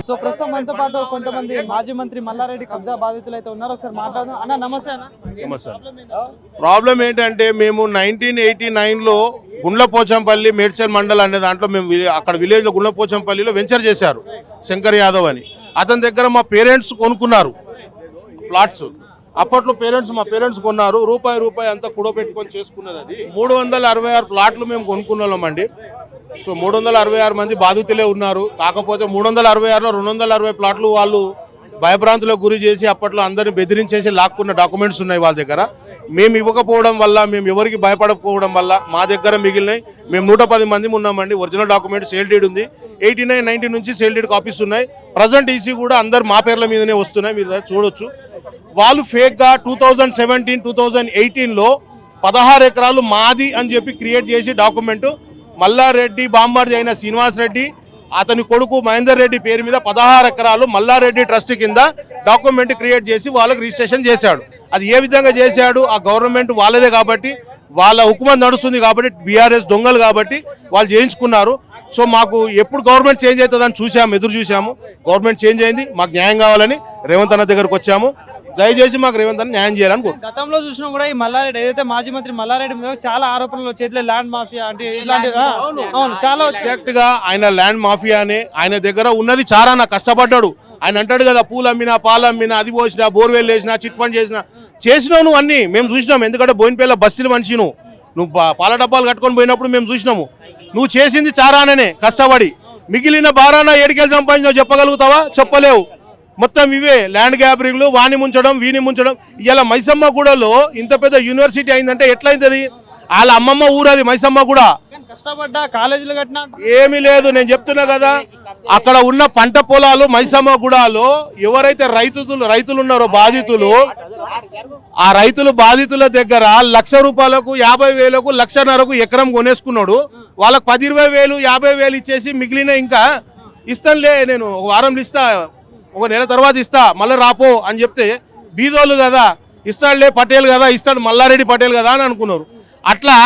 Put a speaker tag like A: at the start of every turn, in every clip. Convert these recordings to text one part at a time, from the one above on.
A: So ప్రస్తుతం మనతో పాటు కొంతమంది మాజీ మంత్రి మల్లారెడ్డి కబ్జా బాధితులు అయితే ఉన్నారు. ఒకసారి మాట్లాడదాం. అన్న నమస్తే అన్న.
B: ప్రాబ్లం ఏంటంటే మేము 1989లో గుండ్లపోచంపల్లి మేడ్చల్ మండల్ అనే దాంట్లో మేము అక్కడ విలేజ్లో గుండ్లపోచంపల్లిలో వెంచర్ చేశారు శంకర్ యాదవ్ అని. అతని దగ్గర మా పేరెంట్స్ కొనుక్కున్నారు ప్లాట్స్. అప్పట్లో మా పేరెంట్స్ కొన్నారు. రూపాయి అంతా కూడబెట్టుకొని చేసుకున్నది. అది 366 ప్లాట్లు మేము కొనుక్కున్నామండి. సో 366 మంది బాధితులే ఉన్నారు. కాకపోతే 366లో 260 ప్లాట్లు వాళ్ళు భయభ్రాంతులకు గురి చేసి అప్పట్లో అందరిని బెదిరించేసి లాక్కున్న డాక్యుమెంట్స్ ఉన్నాయి వాళ్ళ దగ్గర. మేము ఇవ్వకపోవడం వల్ల, మేము ఎవరికి భయపడకపోవడం వల్ల మా దగ్గర మిగిలినాయి. మేము 110 మంది ఉన్నామండి. ఒరిజినల్ డాక్యుమెంట్ సేల్ డీడ్ ఉంది. 89, 90 నుంచి సేల్ డీడ్ కాపీస్ ఉన్నాయి. ప్రజెంట్ ఈసీ కూడా అందరు మా పేర్ల మీదనే వస్తున్నాయి, మీరు చూడొచ్చు. వాళ్ళు ఫేక్గా 2017, 2018లో 16 ఎకరాలు మాది అని చెప్పి క్రియేట్ చేసి డాక్యుమెంట్ మల్లారెడ్డి బాంబార్ది అయిన శ్రీనివాస్ రెడ్డి అతని కొడుకు మహేందర్ రెడ్డి పేరు మీద 16 ఎకరాలు మల్లారెడ్డి ట్రస్ట్ కింద డాక్యుమెంట్ క్రియేట్ చేసి వాళ్ళకి రిజిస్ట్రేషన్ చేశాడు. అది ఏ విధంగా చేశాడు? ఆ గవర్నమెంట్ వాళ్ళదే కాబట్టి, వాళ్ళ హుకుమత్ నడుస్తుంది కాబట్టి, బీఆర్ఎస్ దొంగలు కాబట్టి వాళ్ళు చేయించుకున్నారు. సో మాకు ఎప్పుడు గవర్నమెంట్ చేంజ్ అవుతుందని ఎదురు చూసాము. గవర్నమెంట్ చేంజ్ అయింది. మాకు న్యాయం కావాలని రేవంత్ అన్న దగ్గరకు వచ్చాము. దయచేసి మాకు రేవంత్ అన్న న్యాయం చేయాలని.
A: గతంలో చూసినా కూడా ఈ మల్లారెడ్డి ఏదైతే మాజీ మంత్రి మల్లారెడ్డి మీద చాలా ఆరోపణలు చేతిలో ల్యాండ్ మాఫియా అంటే ఇలాంటి చాలా
B: ఎగ్జాక్ట్ గా ఆయన ల్యాండ్ మాఫియానే. ఆయన దగ్గర ఉన్నది చారాన కష్టపడ్డాడు. ఆయన అంటాడు కదా, పూలు అమ్మినా, పాలు అమ్మినా, అది పోసినా, బోర్వెల్ వేసినా, చిట్ ఫండ్ చేసినావు నువ్వు అన్ని మేము చూసినాం. ఎందుకంటే బోయినపల్లి బస్తీల మనిషి నువ్వు పాల డబ్బాలు కట్టుకొని పోయినప్పుడు మేము చూసినాము. నువ్వు చేసింది చారాననే కష్టపడి. మిగిలిన బారాన ఏడికెళ్ళి సంపాదించావు చెప్పగలుగుతావా? చెప్పలేవు. మొత్తం ఇవే ల్యాండ్ గ్యాబరింగ్లు, వాణి ముంచడం, వీని ముంచడం. ఇలా మైసమ్మగూడలో ఇంత పెద్ద యూనివర్సిటీ అయిందంటే ఎట్లయింది? వాళ్ళ అమ్మమ్మ ఊరది మైసమ్మగూడ.
A: కష్టపడ్డా కాలేజీలు కట్టినా
B: ఏమీ లేదు. నేను చెప్తున్నా కదా, అక్కడ ఉన్న పంట పొలాలు మైసమ్మగూడలో ఎవరైతే రైతులు ఉన్నారో బాధితులు, ఆ బాధితుల దగ్గర 1,00,000 రూపాయలకు, 50,000కు, 1,50,000కు ఎకరం కొనేసుకున్నాడు. వాళ్ళకు 10,20,000, 50,000 ఇచ్చేసి మిగిలిన ఇంకా ఇస్తానులే, నేను ఒక వారంలో ఇస్తా, ఒక నెల తర్వాత ఇస్తా, మళ్ళీ రాపో అని చెప్తే బీదోళ్ళు కదా, ఇస్తాడులే పటేల్ కదా, ఇస్తాడు మల్లారెడ్డి పటేల్ కదా అని అనుకున్నారు. అట్లా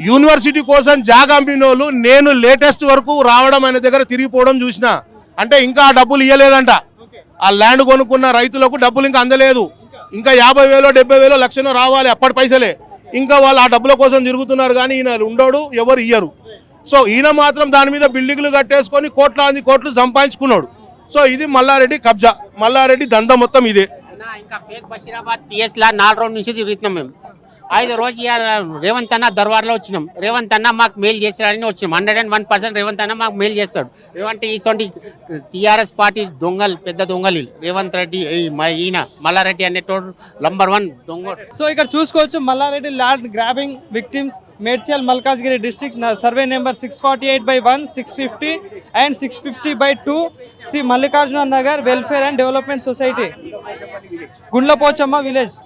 B: యూనివర్సిటీ కోసం జాగా అమ్మినోళ్ళు నేను లేటెస్ట్ వరకు రావడం ఆయన దగ్గర తిరిగిపోవడం చూసిన. అంటే ఇంకా ఆ డబ్బులు ఇవ్వలేదంట. ఆ ల్యాండ్ కొనుక్కున్న రైతులకు డబ్బులు ఇంకా అందలేదు. ఇంకా 50,000, 70,000, 1,00,000 రావాలి అప్పటి పైసలే. ఇంకా వాళ్ళు ఆ డబ్బుల కోసం తిరుగుతున్నారు కానీ ఈయన ఉండడు, ఎవరు ఇయ్యరు. సో ఈయన మాత్రం దాని మీద బిల్డింగ్లు కట్టేసుకొని కోట్లు సంపాదించుకున్నాడు. సో ఇది మల్లారెడ్డి కబ్జా, మల్లారెడ్డి దందా మొత్తం ఇదే.
C: ఇంకా ఫేక్ బషీరాబాద్ పిఎస్ లా 4 రోజుల నుంచి తిరుగుతున్నాం మేము. 5వ రోజు రేవంత్ అన్న దర్బార్లో వచ్చినాం. రేవంత్ అన్న మాకు మెయిల్ చేస్తాడని వచ్చినాం. 101% రేవంత్ అన్న మాకు మెయిల్ చేస్తాడు. రేవంత్ ఇటువంటి టీఆర్ఎస్ పార్టీ దొంగలు, పెద్ద దొంగలు రేవంత్ రెడ్డి, ఈయన మల్లారెడ్డి అనేటోడు నంబర్ 1 దొంగ.
A: సో ఇక్కడ చూసుకోవచ్చు Malla Reddy land grabbing victims Medchal Malkajgiri district survey number 648/1, 650 and 650/2 Sri Mallikarjuna Nagar welfare and development society, Gundlapochamma village.